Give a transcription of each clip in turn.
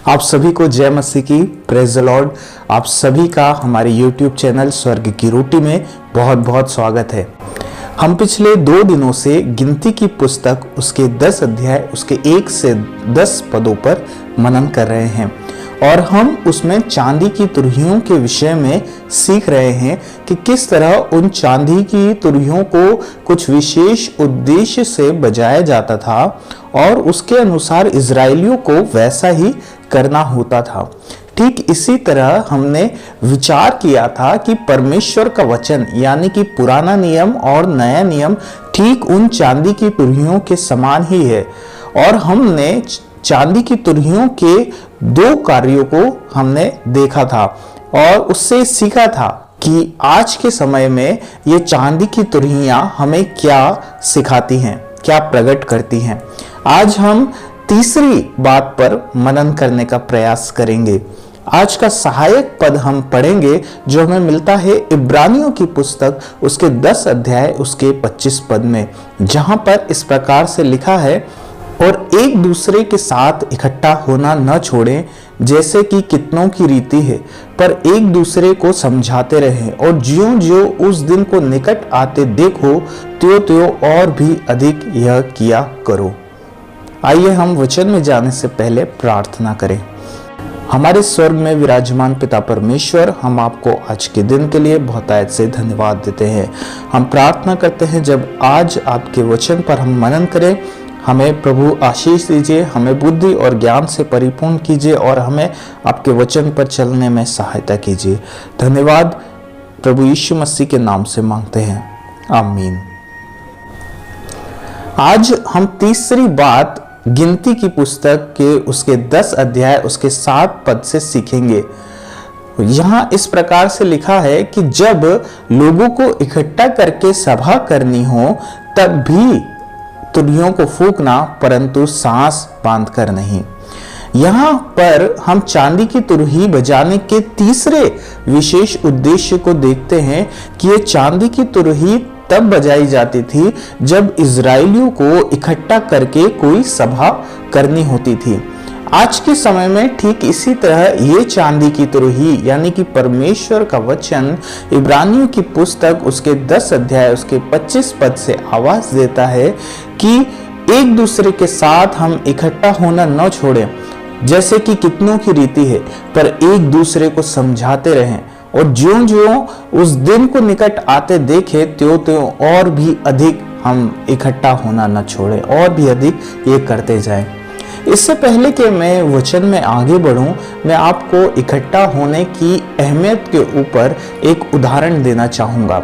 आप सभी को जय मसीह की, प्रेज द लॉर्ड। आप सभी का हमारे YouTube चैनल स्वर्ग की रोटी में बहुत बहुत स्वागत है। हम पिछले 2 दिनों से गिनती की पुस्तक उसके 10 अध्याय उसके 1 से 10 पदों पर मनन कर रहे हैं और हम उसमें चांदी की तुरहियों के विषय में सीख रहे हैं कि किस तरह उन चांदी की तुरहियों को कुछ विशेष उद्देश्य से बजाया जाता था और उसके अनुसार इजरायलियों को वैसा ही करना होता था। ठीक इसी तरह हमने विचार किया था कि परमेश्वर का वचन यानी कि पुराना नियम और नया नियम ठीक उन चांदी की तुरहियों के समान ही है और हमने चांदी की तुरहियों के 2 कार्यों को हमने देखा था और उससे सीखा था कि आज के समय में ये चांदी की तुरहियां हमें क्या सिखाती हैं, क्या प्रकट करती हैं। आज हम तीसरी बात पर मनन करने का प्रयास करेंगे। आज का सहायक पद हम पढ़ेंगे जो हमें मिलता है इब्रानियों की पुस्तक उसके 10 अध्याय उसके 25 पद में, जहां पर इस प्रकार से लिखा है, और एक दूसरे के साथ इकट्ठा होना न छोड़ें जैसे कि कितनों की रीति है, पर एक दूसरे को समझाते रहें, और ज्यों-ज्यों उस दिन को निकट आते देखो त्यों-त्यों और भी अधिक यह किया करो। आइए हम वचन में जाने से पहले प्रार्थना करें। हमारे स्वर्ग में विराजमान पिता परमेश्वर, हम आपको आज के दिन के लिए बहुतायत से धन्यवाद देते हैं। हम प्रार्थना करते हैं जब आज आपके वचन पर हम मनन करें, हमें प्रभु आशीष दीजिए, हमें बुद्धि और ज्ञान से परिपूर्ण कीजिए और हमें आपके वचन पर चलने में सहायता कीजिए। धन्यवाद प्रभु यीशु मसीह के नाम से मांगते हैं, आमीन। आज हम तीसरी बात गिनती की पुस्तक के उसके 10 अध्याय उसके 7 पद से सीखेंगे। यहाँ इस प्रकार से लिखा है कि जब लोगों को इकट्ठा करके सभा करनी हो तब भी तुरहियों को फूंकना, परंतु सांस बांधकर नहीं। यहाँ पर हम चांदी की तुरही बजाने के तीसरे विशेष उद्देश्य को देखते हैं कि ये चांदी की तुरही तब बजाई जाती थी जब इजरायलियों को इकट्ठा करके कोई सभा करनी होती थी। आज के समय में ठीक इसी तरह ये चांदी की तुरही यानी कि परमेश्वर का वचन इब्रानियों की पुस्तक उसके 10 अध्याय उसके 25 पद से आवाज देता है कि एक दूसरे के साथ हम इकट्ठा होना न छोड़ें जैसे कि कितनों की रीति है, पर एक दूसरे को समझाते रहें, और ज्यों-ज्यों उस दिन को निकट आते देखे त्यों-त्यों और भी अधिक हम इकट्ठा होना न छोड़ें और भी अधिक ये करते जाएं। इससे पहले कि मैं वचन में आगे बढ़ूं, मैं आपको इकट्ठा होने की अहमियत के ऊपर एक उदाहरण देना चाहूंगा।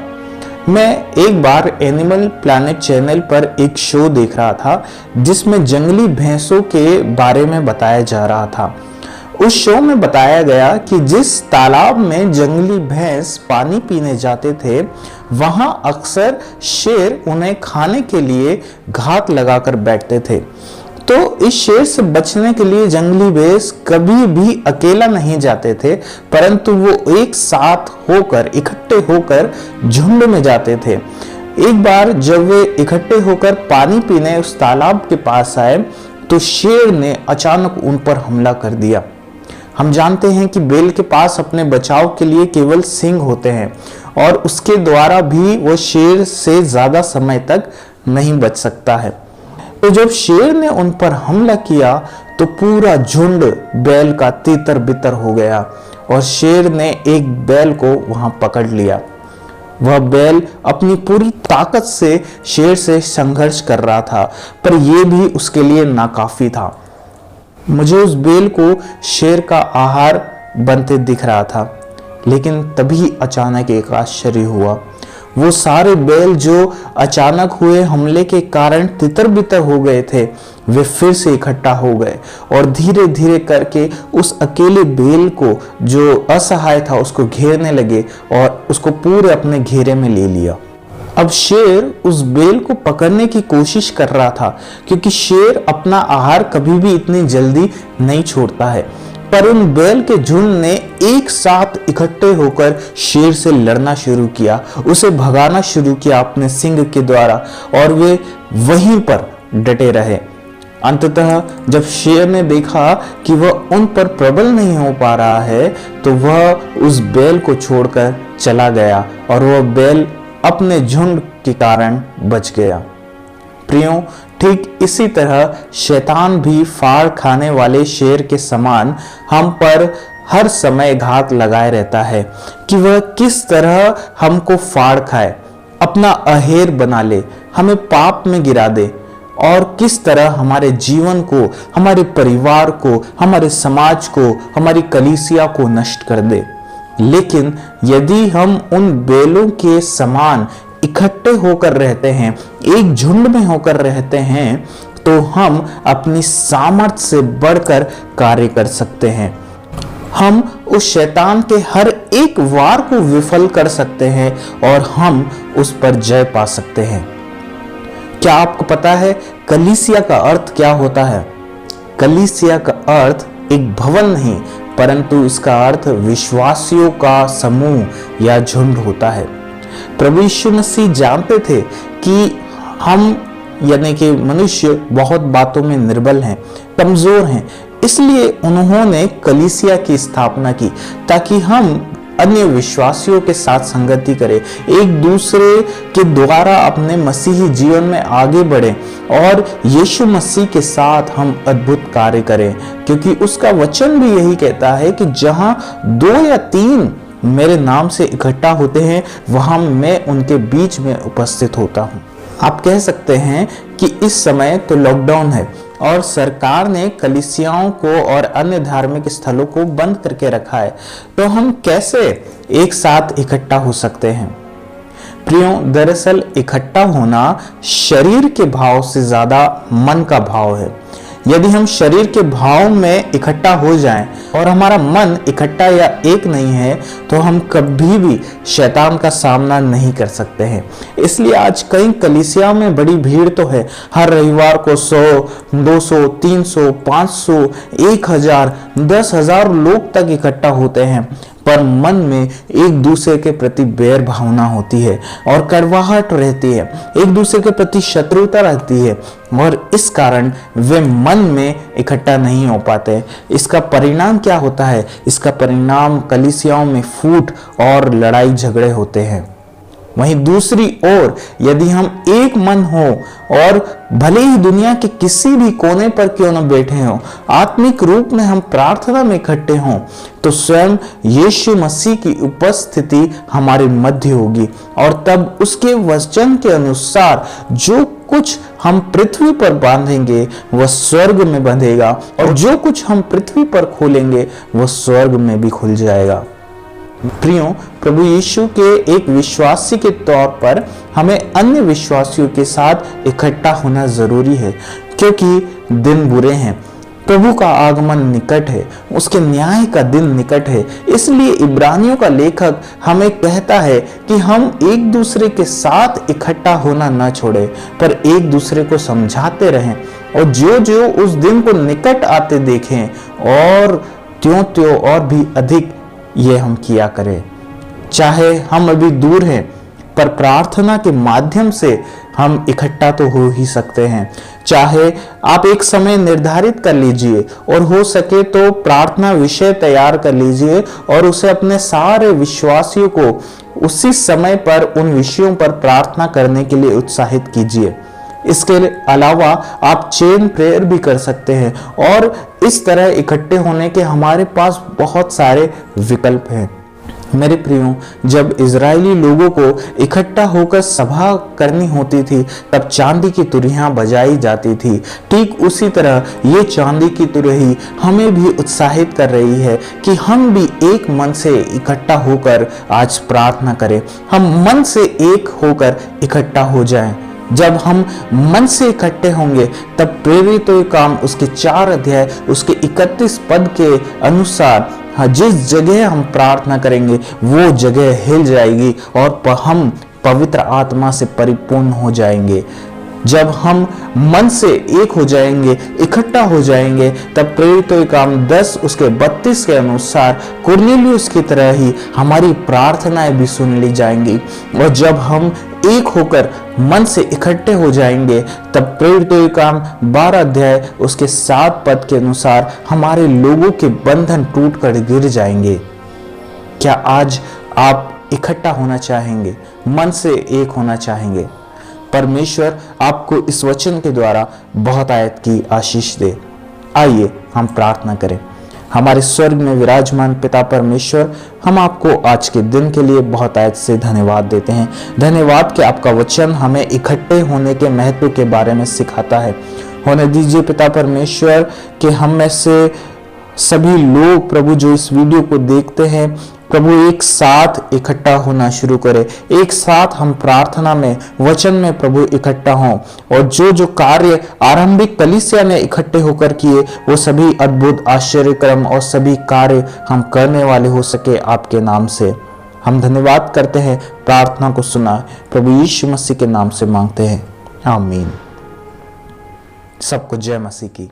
मैं एक बार एनिमल प्लैनेट चैनल पर एक शो देख रहा था जिसमें जंगली भैंसों के बारे में बताया जा रहा था। उस शो में बताया गया कि जिस तालाब में जंगली भैंस पानी पीने जाते थे वहां अक्सर शेर उन्हें खाने के लिए घात लगाकर बैठते थे। तो इस शेर से बचने के लिए जंगली भैंस कभी भी अकेला नहीं जाते थे, परंतु वो एक साथ होकर इकट्ठे होकर झुंड में जाते थे। एक बार जब वे इकट्ठे होकर पानी पीने उस तालाब के पास आए तो शेर ने अचानक उन पर हमला कर दिया। हम जानते हैं कि बैल के पास अपने बचाव के लिए केवल सींग होते हैं और उसके द्वारा भी वो शेर से ज्यादा समय तक नहीं बच सकता है। तो जब शेर ने उन पर हमला किया तो पूरा झुंड बैल का तितर बितर हो गया और शेर ने एक बैल को वहां पकड़ लिया। वह बैल अपनी पूरी ताकत से शेर से संघर्ष कर रहा था, पर यह भी उसके लिए नाकाफी था। मुझे उस बैल को शेर का आहार बनते दिख रहा था, लेकिन तभी अचानक एक आश्चर्य हुआ। वो सारे बैल जो अचानक हुए हमले के कारण तितर बितर हो गए थे, वे फिर से इकट्ठा हो गए और धीरे धीरे करके उस अकेले बैल को जो असहाय था उसको घेरने लगे और उसको पूरे अपने घेरे में ले लिया। अब शेर उस बैल को पकड़ने की कोशिश कर रहा था, क्योंकि शेर अपना आहार कभी भी इतनी जल्दी नहीं छोड़ता है, पर उन बैल के झुंड ने एक साथ इकट्ठे होकर शेर से लड़ना शुरू किया, उसे भगाना शुरू किया अपने सींग के द्वारा, और वे वहीं पर डटे रहे। अंततः जब शेर ने देखा कि वह उन पर प्रबल नहीं हो पा रहा है, तो वह उस बैल को छोड़कर चला गया और वह बैल अपने झुंड के कारण बच गया। प्रियो, ठीक इसी तरह शैतान भी फाड़ खाने वाले शेर के समान हम पर हर समय घात लगाए रहता है कि वह किस तरह हमको फाड़ खाए, अपना अहेर बना ले, हमें पाप में गिरा दे और किस तरह हमारे जीवन को, हमारे परिवार को, हमारे समाज को, हमारी कलीसिया को नष्ट कर दे। लेकिन यदि हम उन बैलों के समान इकट्ठे होकर रहते हैं, एक झुंड में होकर रहते हैं, तो हम अपनी सामर्थ्य से बढ़कर कार्य कर सकते हैं। हम उस शैतान के हर एक वार को विफल कर सकते हैं और हम उस पर जय पा सकते हैं। क्या आपको पता है कलीसिया का अर्थ क्या होता है? कलीसिया का अर्थ एक भवन नहीं, परंतु इसका अर्थ विश्वासियों का समूह या झुंड होता है। प्रभु यीशु मसीह जानते थे कि हम यानी कि मनुष्य बहुत बातों में निर्बल हैं, कमजोर हैं, इसलिए उन्होंने कलीसिया की स्थापना की ताकि हम अन्य विश्वासियों के साथ संगति करें, एक दूसरे के द्वारा अपने मसीही जीवन में आगे बढ़ें और यीशु मसीह के साथ हम अद्भुत कार्य करें, क्योंकि उसका वचन भी यही कहता है कि जहां 2 या 3 मेरे नाम से इकट्ठा होते हैं, वहां मैं उनके बीच में उपस्थित होता हूं। आप कह सकते हैं कि इस समय तो लॉकडाउन है और सरकार ने कलीसियाओं को और अन्य धार्मिक स्थलों को बंद करके रखा है, तो हम कैसे एक साथ इकट्ठा हो सकते हैं? प्रियो, दरअसल इकट्ठा होना शरीर के भाव से ज्यादा मन का भाव है। यदि हम शरीर के भाव में इकट्ठा हो जाएं और हमारा मन इकट्ठा या एक नहीं है, तो हम कभी भी शैतान का सामना नहीं कर सकते हैं। इसलिए आज कई कलीसिया में बड़ी भीड़ तो है, हर रविवार को 100, 200, 300, 500, 1000, 10,000 लोग तक इकट्ठा होते हैं, पर मन में एक दूसरे के प्रति बैर भावना होती है और कड़वाहट रहती है, एक दूसरे के प्रति शत्रुता रहती है और इस कारण वे मन में इकट्ठा नहीं हो पाते। इसका परिणाम क्या होता है? इसका परिणाम कलीसियाओं में फूट और लड़ाई झगड़े होते हैं। वहीं दूसरी ओर यदि हम एक मन हो और भले ही दुनिया के किसी भी कोने पर क्यों न बैठे हों, आत्मिक रूप में हम प्रार्थना में इकट्ठे हों, तो स्वयं यीशु मसीह की उपस्थिति हमारे मध्य होगी और तब उसके वचन के अनुसार जो कुछ हम पृथ्वी पर बांधेंगे वह स्वर्ग में बंधेगा और जो कुछ हम पृथ्वी पर खोलेंगे वह स्वर्ग में भी खुल जाएगा। प्रियो, प्रभु यीशु के एक विश्वासी के तौर पर हमें अन्य विश्वासियों के साथ इकट्ठा होना जरूरी है, क्योंकि दिन बुरे हैं, प्रभु का आगमन निकट है, उसके न्याय का दिन निकट है। इसलिए इब्रानियों का लेखक हमें कहता है कि हम एक दूसरे के साथ इकट्ठा होना न छोड़े, पर एक दूसरे को समझाते रहें और जो जो उस दिन को निकट आते देखें और त्यों और भी अधिक ये हम किया करें। चाहे हम अभी दूर हैं, पर प्रार्थना के माध्यम से हम इकट्ठा तो हो ही सकते हैं। चाहे आप एक समय निर्धारित कर लीजिए और हो सके तो प्रार्थना विषय तैयार कर लीजिए और उसे अपने सारे विश्वासियों को उसी समय पर उन विषयों पर प्रार्थना करने के लिए उत्साहित कीजिए। इसके अलावा आप चेन प्रेयर भी कर सकते हैं और इस तरह इकट्ठे होने के हमारे पास बहुत सारे विकल्प हैं। मेरे प्रियो, जब इजरायली लोगों को इकट्ठा होकर सभा करनी होती थी, तब चांदी की तुरहियां बजाई जाती थी। ठीक उसी तरह ये चांदी की तुरही हमें भी उत्साहित कर रही है कि हम भी एक मन से इकट्ठा होकर आज प्रार्थना करें। हम मन से एक होकर इकट्ठा हो जाएं। जब हम मन से इकट्ठे होंगे तब प्रेरितों काम उसके 4 अध्याय उसके 31 पद के अनुसार जिस जगह हम प्रार्थना करेंगे वो जगह हिल जाएगी और हम पवित्र आत्मा से परिपूर्ण हो जाएंगे। जब हम मन से एक हो जाएंगे, इकट्ठा हो जाएंगे, तब प्रेरितों के काम 10 उसके 32 के अनुसार कुरनेलियुस की तरह ही हमारी प्रार्थनाएं भी सुन ली जाएंगी। और जब हम एक होकर मन से इकट्ठे हो जाएंगे, तब प्रेरितों के काम 12 अध्याय उसके 7 पद के अनुसार हमारे लोगों के बंधन टूट कर गिर जाएंगे। क्या आज आप इकट्ठा होना चाहेंगे, मन से एक होना चाहेंगे? परमेश्वर आपको इस वचन के द्वारा बहुत आयत की आशीष दे। आइए हम प्रार्थना करें। हमारे स्वर्ग में विराजमान पिता परमेश्वर, हम आपको आज के दिन के लिए बहुत आयत से धन्यवाद देते हैं। धन्यवाद कि आपका वचन हमें इकट्ठे होने के महत्व के बारे में सिखाता है। होने दीजिए पिता परमेश्वर कि हम में से सभी लोग प्रभु जो इस वीडियो को देखते हैं, प्रभु एक साथ इकट्ठा होना शुरू करें। एक साथ हम प्रार्थना में, वचन में प्रभु इकट्ठा हों, और जो जो कार्य आरंभिक कलीसिया ने इकट्ठे होकर किए, वो सभी अद्भुत आश्चर्यक्रम और सभी कार्य हम करने वाले हो सके आपके नाम से। हम धन्यवाद करते हैं, प्रार्थना को सुना प्रभु यीशु मसीह के नाम से मांगते हैं, आमीन। सबको जय मसीह की।